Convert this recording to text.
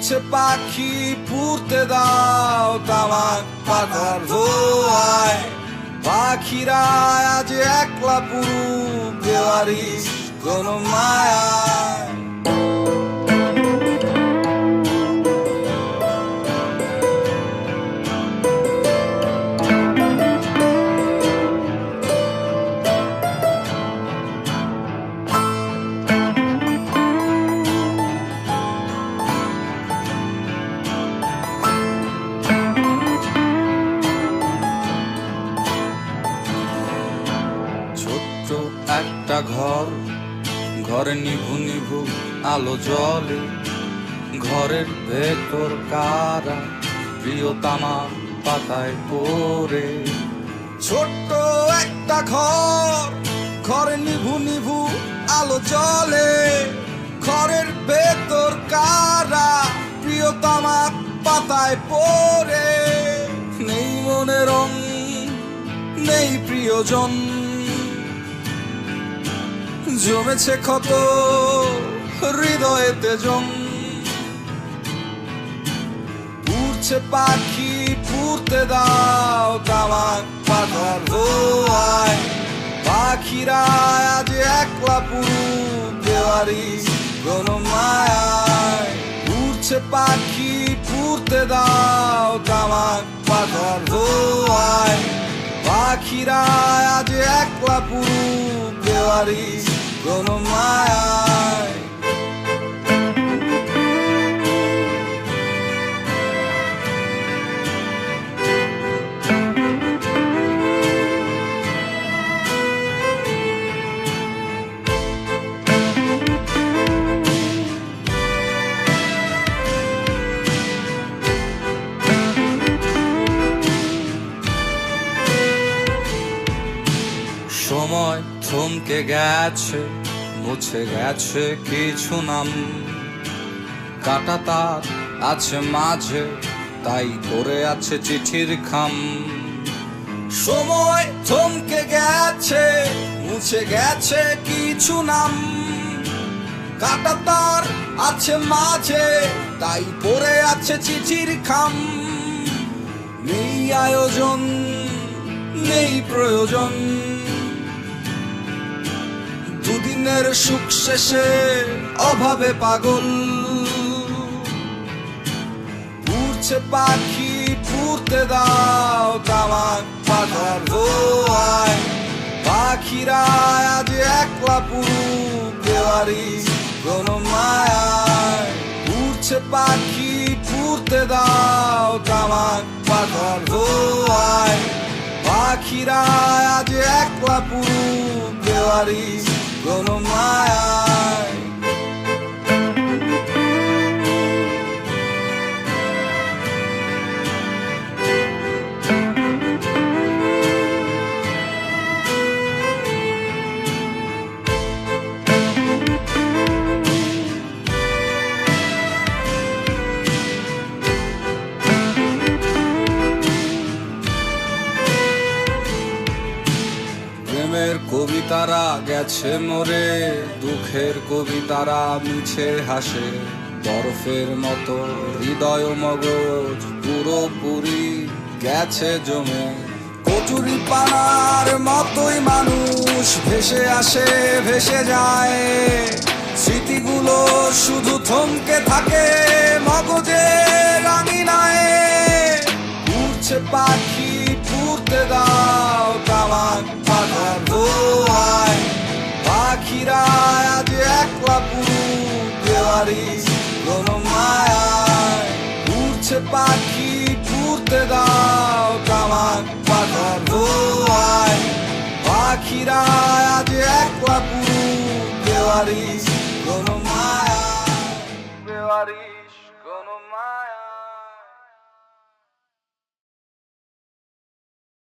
উড়ছে পাখি পুড়তে দাও তামাক পাতার ধোঁয়ায়, পাখিরা আজ একলা পুরুক দেওয়ারিস কোন মায়ায়। একটা ঘর, ঘরে নিভু নিভু আলো জ্বলে, ঘরের ভেতর কারা প্রিয়তমা পাতায় পড়ে। ছোট্ট একটা ঘর, ঘরে নিভু নিভু আলো জ্বলে, ঘরের ভেতর কারা প্রিয়তমা পাতায় পড়ে। নেই মনে রং, নেই প্রিয়জন, জমেছে ক্ষত হৃদয়েতে জং। উড়ছে পাখি পুড়তে দাও তামাক পাতার ধোঁয়ায়, পাখিরা আজ একলা পুরুক দেওয়ারিস কোন মায়ায়। উড়ছে পাখি পুড়তে দাও তামাক পাতার ধোঁয়ায়, পাখিরা আজ একলা পুরুক দেওয়ারিস কোন মায়ায়। সময় থমকে গেছে, মুছে গেছে কিছু নাম, কাটা তার আছে মাঝে, তাই পড়ে আছে চিঠির খাম। সময় থমকে গেছে, মুছে গেছে কিছু নাম, কাটা তার আছে মাঝে, তাই পড়ে আছে চিঠির খাম। নেই আয়োজন, নেই প্রয়োজন, দুদিনের সুখ শেষে অভাবে পাগল। উড়ছে পাখি পুড়তে দাও তামাক পাতার ধোঁয়ায়, পাখিরা আজ একলা পুরুক দেওয়ারিস কোন মায়ায়। উড়ছে পাখি পুড়তে দাও তামাক পাতার ধোঁয়ায়, পাখিরা আজ একলা পুরুক দেওয়ারিস কোন মায়ায়। প্রেমের কবিতারা গেছে মরে, দুঃখের কবিতারা মিছে হাসে, বরফের মতো হৃদয় মগজ পুরোপুরি গেছে জমে। কচুরি পানার মতোই মানুষ ভেসে আসে ভেসে যায়, স্মৃতিগুলো শুধু থমকে থাকে মগজের রাঙিনায়। উড়ছে পাখি পুড়তে দাও তামাক পাতার ধোঁয়ায়, পাখিরা আজ একলা পুরুক দেওয়ারিস কোন মায়ায়। উড়ছে পাখি পুড়তে দাও তামাক পাতার ধোঁয়ায়, পাখিরা আজ একলা পুরুক দেওয়ারিস কোন মায়ায়।